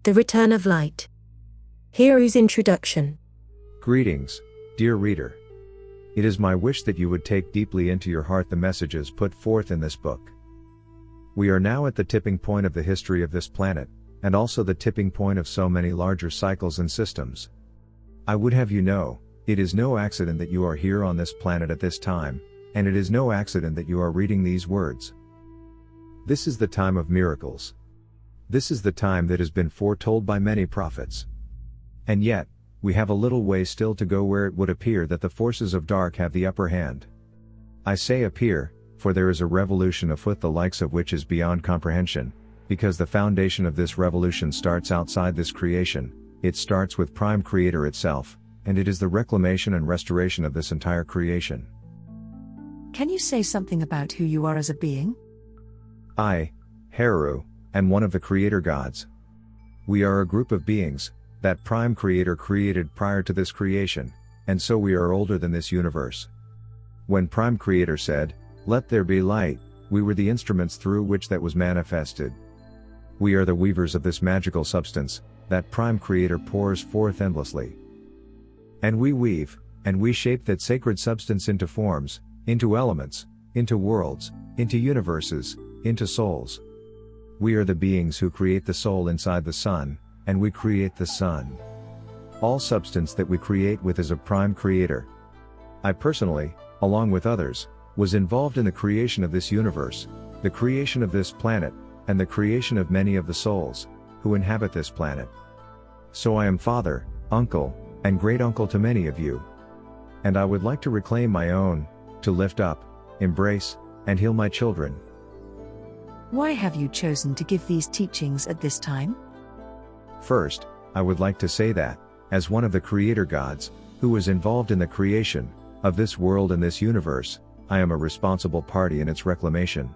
The Return of Light. Heru's Introduction. Greetings, dear reader. It is my wish that you would take deeply into your heart the messages put forth in this book. We are now at the tipping point of the history of this planet, and also the tipping point of so many larger cycles and systems. I would have you know, it is no accident that you are here on this planet at this time, and it is no accident that you are reading these words. This is the time of miracles. This is the time that has been foretold by many prophets. And yet, we have a little way still to go where it would appear that the forces of dark have the upper hand. I say appear, for there is a revolution afoot the likes of which is beyond comprehension, because the foundation of this revolution starts outside this creation, it starts with Prime Creator itself, and it is the reclamation and restoration of this entire creation. Can you say something about who you are as a being? I, Heru, am one of the creator gods. We are a group of beings that Prime Creator created prior to this creation, and so we are older than this universe. When Prime Creator said, "Let there be light," we were the instruments through which that was manifested. We are the weavers of this magical substance that Prime Creator pours forth endlessly. And we weave, and we shape that sacred substance into forms, into elements, into worlds, into universes, into souls. We are the beings who create the soul inside the sun, and we create the sun. All substance that we create with is a Prime Creator. I personally, along with others, was involved in the creation of this universe, the creation of this planet, and the creation of many of the souls who inhabit this planet. So I am father, uncle, and great-uncle to many of you. And I would like to reclaim my own, to lift up, embrace, and heal my children. Why have you chosen to give these teachings at this time? First, I would like to say that, as one of the creator gods, who was involved in the creation of this world and this universe, I am a responsible party in its reclamation.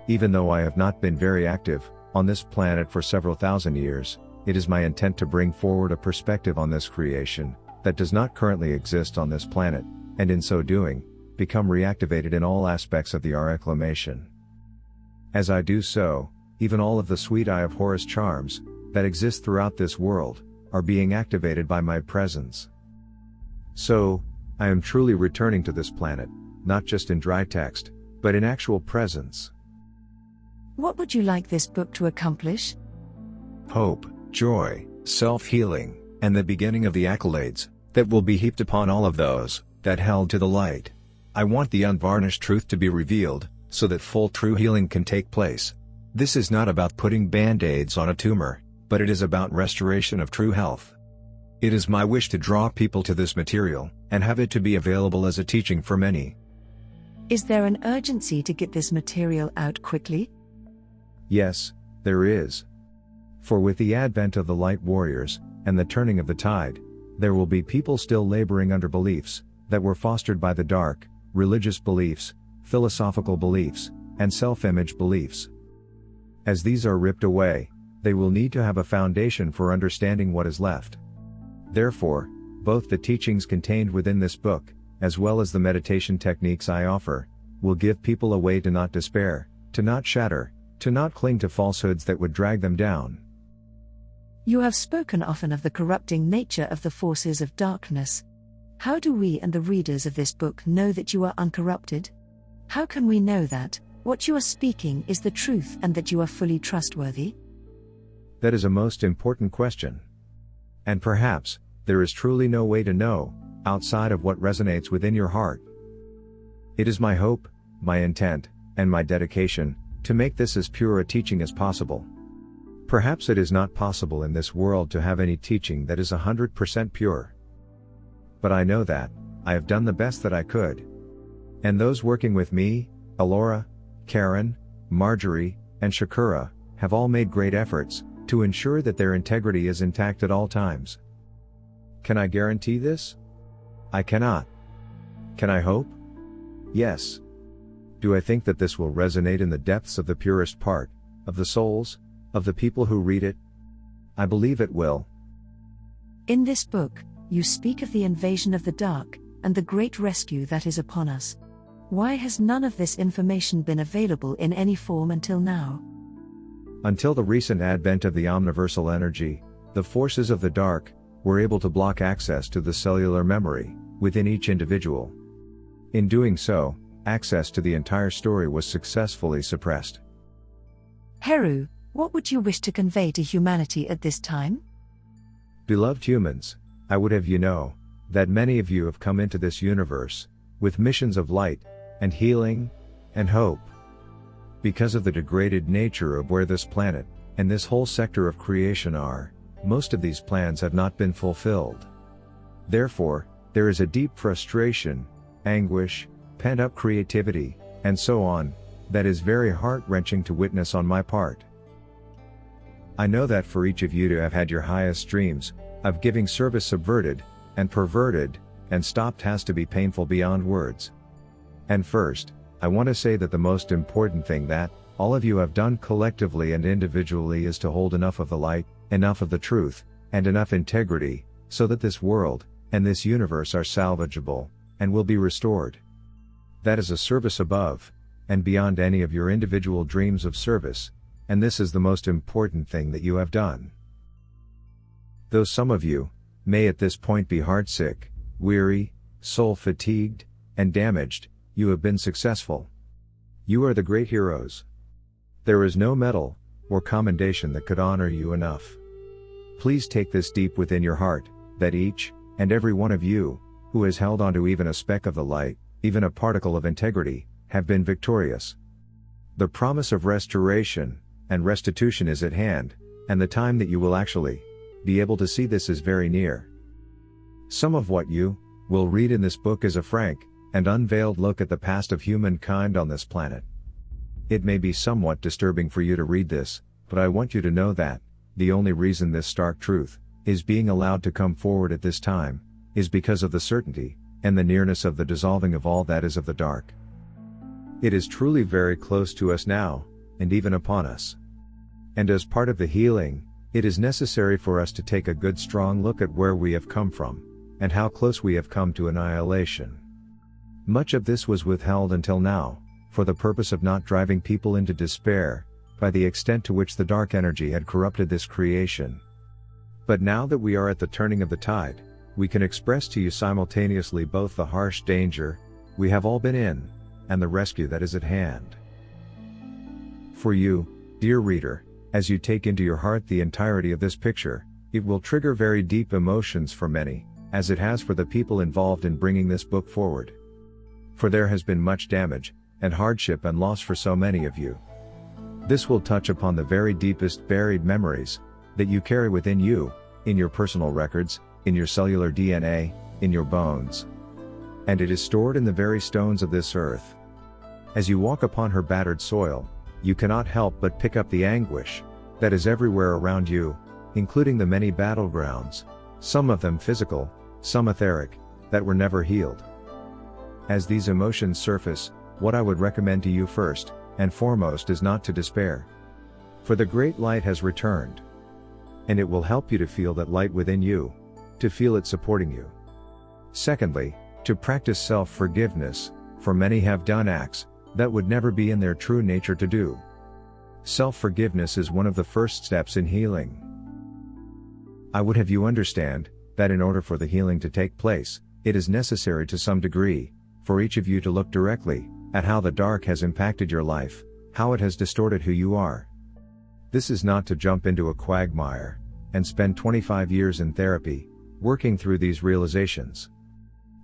Even though I have not been very active on this planet for several thousand years, it is my intent to bring forward a perspective on this creation that does not currently exist on this planet, and in so doing, become reactivated in all aspects of the reclamation. As I do so, even all of the sweet Eye of Horus charms that exist throughout this world are being activated by my presence. So, I am truly returning to this planet, not just in dry text, but in actual presence. What would you like this book to accomplish? Hope, joy, self-healing, and the beginning of the accolades that will be heaped upon all of those that held to the light. I want the unvarnished truth to be revealed, so that full true healing can take place. This is not about putting band-aids on a tumor, but it is about restoration of true health. It is my wish to draw people to this material, and have it to be available as a teaching for many. Is there an urgency to get this material out quickly? Yes, there is. For with the advent of the light warriors, and the turning of the tide, there will be people still laboring under beliefs that were fostered by the dark, religious beliefs, philosophical beliefs, and self-image beliefs. As these are ripped away, they will need to have a foundation for understanding what is left. Therefore, both the teachings contained within this book, as well as the meditation techniques I offer, will give people a way to not despair, to not shatter, to not cling to falsehoods that would drag them down. You have spoken often of the corrupting nature of the forces of darkness. How do we and the readers of this book know that you are uncorrupted? How can we know that what you are speaking is the truth and that you are fully trustworthy? That is a most important question. And perhaps, there is truly no way to know, outside of what resonates within your heart. It is my hope, my intent, and my dedication, to make this as pure a teaching as possible. Perhaps it is not possible in this world to have any teaching that is 100% pure. But I know that I have done the best that I could. And those working with me, Alora, Karen, Marjorie, and Shakura, have all made great efforts to ensure that their integrity is intact at all times. Can I guarantee this? I cannot. Can I hope? Yes. Do I think that this will resonate in the depths of the purest part of the souls of the people who read it? I believe it will. In this book, you speak of the invasion of the dark and the great rescue that is upon us. Why has none of this information been available in any form until now? Until the recent advent of the omniversal energy, the forces of the dark were able to block access to the cellular memory within each individual. In doing so, access to the entire story was successfully suppressed. Heru, what would you wish to convey to humanity at this time? Beloved humans, I would have you know that many of you have come into this universe with missions of light and healing and hope. Because of the degraded nature of where this planet and this whole sector of creation are, most of these plans have not been fulfilled. Therefore, there is a deep frustration, anguish, pent-up creativity, and so on, that is very heart-wrenching to witness on my part. I know that for each of you to have had your highest dreams of giving service subverted and perverted and stopped has to be painful beyond words. And first, I want to say that the most important thing that all of you have done collectively and individually is to hold enough of the light, enough of the truth, and enough integrity, so that this world and this universe are salvageable and will be restored. That is a service above and beyond any of your individual dreams of service, and this is the most important thing that you have done. Though some of you may at this point be heartsick, weary, soul-fatigued, and damaged, you have been successful. You are the great heroes. There is no medal or commendation that could honor you enough. Please take this deep within your heart, that each and every one of you, who has held onto even a speck of the light, even a particle of integrity, have been victorious. The promise of restoration and restitution is at hand, and the time that you will actually be able to see this is very near. Some of what you will read in this book is a frank and unveiled look at the past of humankind on this planet. It may be somewhat disturbing for you to read this, but I want you to know that the only reason this stark truth is being allowed to come forward at this time is because of the certainty and the nearness of the dissolving of all that is of the dark. It is truly very close to us now, and even upon us. And as part of the healing, it is necessary for us to take a good strong look at where we have come from, and how close we have come to annihilation. Much of this was withheld until now, for the purpose of not driving people into despair, by the extent to which the dark energy had corrupted this creation. But now that we are at the turning of the tide, we can express to you simultaneously both the harsh danger we have all been in, and the rescue that is at hand. For you, dear reader, as you take into your heart the entirety of this picture, it will trigger very deep emotions for many, as it has for the people involved in bringing this book forward. For there has been much damage, and hardship and loss for so many of you. This will touch upon the very deepest buried memories that you carry within you, in your personal records, in your cellular DNA, in your bones. And it is stored in the very stones of this earth. As you walk upon her battered soil, you cannot help but pick up the anguish that is everywhere around you, including the many battlegrounds, some of them physical, some etheric, that were never healed. As these emotions surface, what I would recommend to you first and foremost is not to despair. For the great light has returned. And it will help you to feel that light within you, to feel it supporting you. Secondly, to practice self-forgiveness, for many have done acts that would never be in their true nature to do. Self-forgiveness is one of the first steps in healing. I would have you understand that in order for the healing to take place, it is necessary to some degree for each of you to look directly at how the dark has impacted your life, how it has distorted who you are. This is not to jump into a quagmire and spend 25 years in therapy, working through these realizations.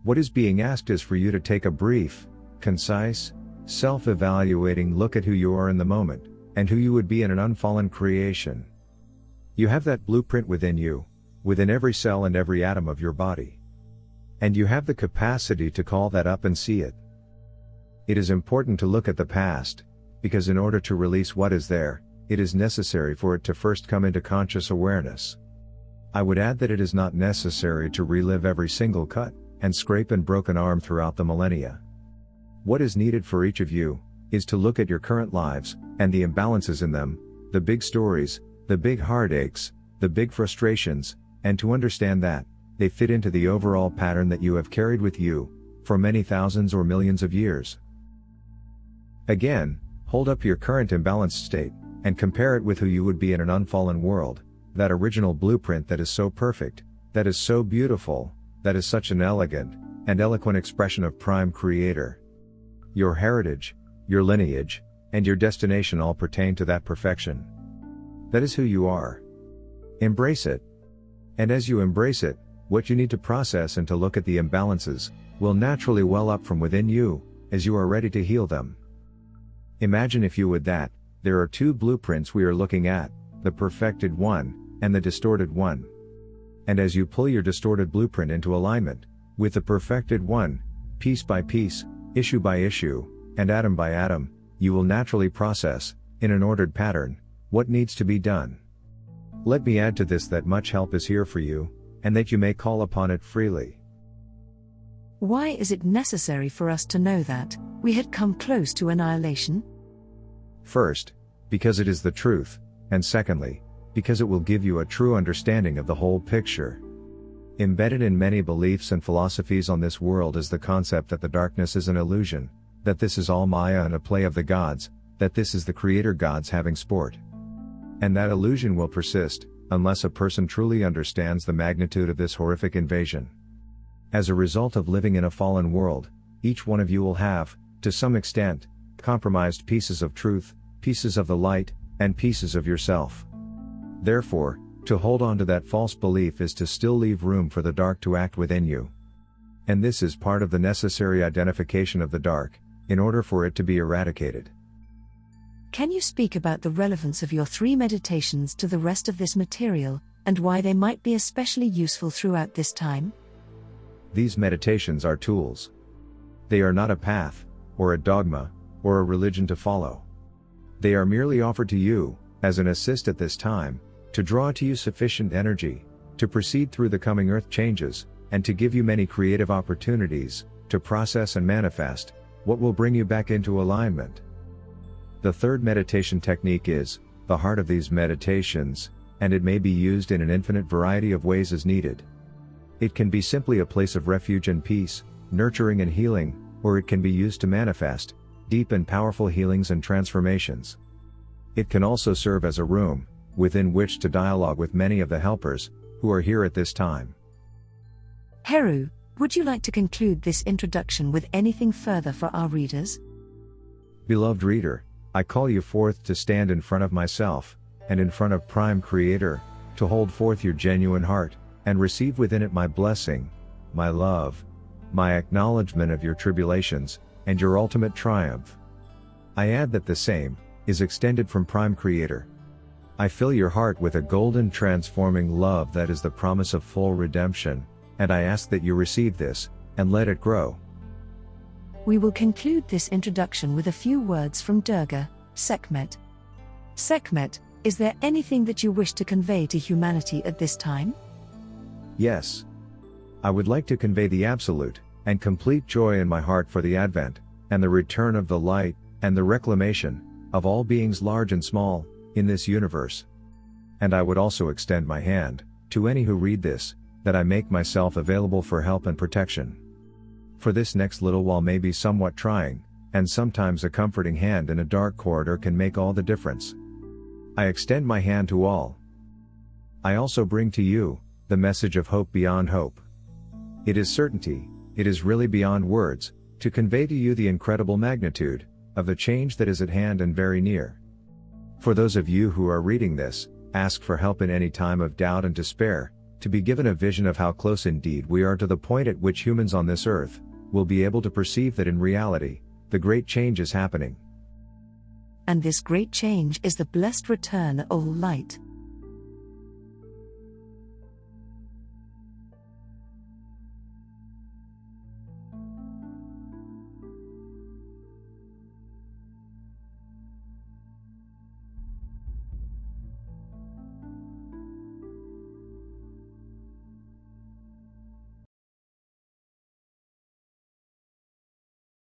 What is being asked is for you to take a brief, concise, self-evaluating look at who you are in the moment, and who you would be in an unfallen creation. You have that blueprint within you, within every cell and every atom of your body. And you have the capacity to call that up and see it. It is important to look at the past, because in order to release what is there, it is necessary for it to first come into conscious awareness. I would add that it is not necessary to relive every single cut and scrape and broken arm throughout the millennia. What is needed for each of you is to look at your current lives and the imbalances in them, the big stories, the big heartaches, the big frustrations, and to understand that they fit into the overall pattern that you have carried with you for many thousands or millions of years. Again, hold up your current imbalanced state and compare it with who you would be in an unfallen world, that original blueprint that is so perfect, that is so beautiful, that is such an elegant and eloquent expression of Prime Creator. Your heritage, your lineage, and your destination all pertain to that perfection. That is who you are. Embrace it. And as you embrace it, what you need to process and to look at the imbalances will naturally well up from within you, as you are ready to heal them. Imagine, if you would, that there are two blueprints we are looking at, the perfected one and the distorted one. And as you pull your distorted blueprint into alignment with the perfected one, piece by piece, issue by issue, and atom by atom, you will naturally process, in an ordered pattern, what needs to be done. Let me add to this that much help is here for you, and that you may call upon it freely. Why is it necessary for us to know that we had come close to annihilation? First, because it is the truth, and secondly, because it will give you a true understanding of the whole picture. Embedded in many beliefs and philosophies on this world is the concept that the darkness is an illusion, that this is all Maya and a play of the gods, that this is the creator gods having sport. And that illusion will persist, unless a person truly understands the magnitude of this horrific invasion. As a result of living in a fallen world, each one of you will have, to some extent, compromised pieces of truth, pieces of the light, and pieces of yourself. Therefore, to hold on to that false belief is to still leave room for the dark to act within you. And this is part of the necessary identification of the dark, in order for it to be eradicated. Can you speak about the relevance of your 3 meditations to the rest of this material, and why they might be especially useful throughout this time? These meditations are tools. They are not a path, or a dogma, or a religion to follow. They are merely offered to you, as an assist at this time, to draw to you sufficient energy, to proceed through the coming earth changes, and to give you many creative opportunities, to process and manifest, what will bring you back into alignment. The third meditation technique is the heart of these meditations, and it may be used in an infinite variety of ways as needed. It can be simply a place of refuge and peace, nurturing and healing, or it can be used to manifest deep and powerful healings and transformations. It can also serve as a room within which to dialogue with many of the helpers who are here at this time. Heru, would you like to conclude this introduction with anything further for our readers? Beloved reader, I call you forth to stand in front of myself, and in front of Prime Creator, to hold forth your genuine heart, and receive within it my blessing, my love, my acknowledgement of your tribulations, and your ultimate triumph. I add that the same is extended from Prime Creator. I fill your heart with a golden transforming love that is the promise of full redemption, and I ask that you receive this, and let it grow. We will conclude this introduction with a few words from Durga, Sekhmet. Sekhmet, is there anything that you wish to convey to humanity at this time? Yes. I would like to convey the absolute and complete joy in my heart for the advent, and the return of the light, and the reclamation of all beings large and small, in this universe. And I would also extend my hand to any who read this, that I make myself available for help and protection. For this next little while may be somewhat trying, and sometimes a comforting hand in a dark corridor can make all the difference. I extend my hand to all. I also bring to you the message of hope beyond hope. It is certainty, it is really beyond words, to convey to you the incredible magnitude of the change that is at hand and very near. For those of you who are reading this, ask for help in any time of doubt and despair, to be given a vision of how close indeed we are to the point at which humans on this earth will be able to perceive that in reality, the great change is happening. And this great change is the blessed return of all light.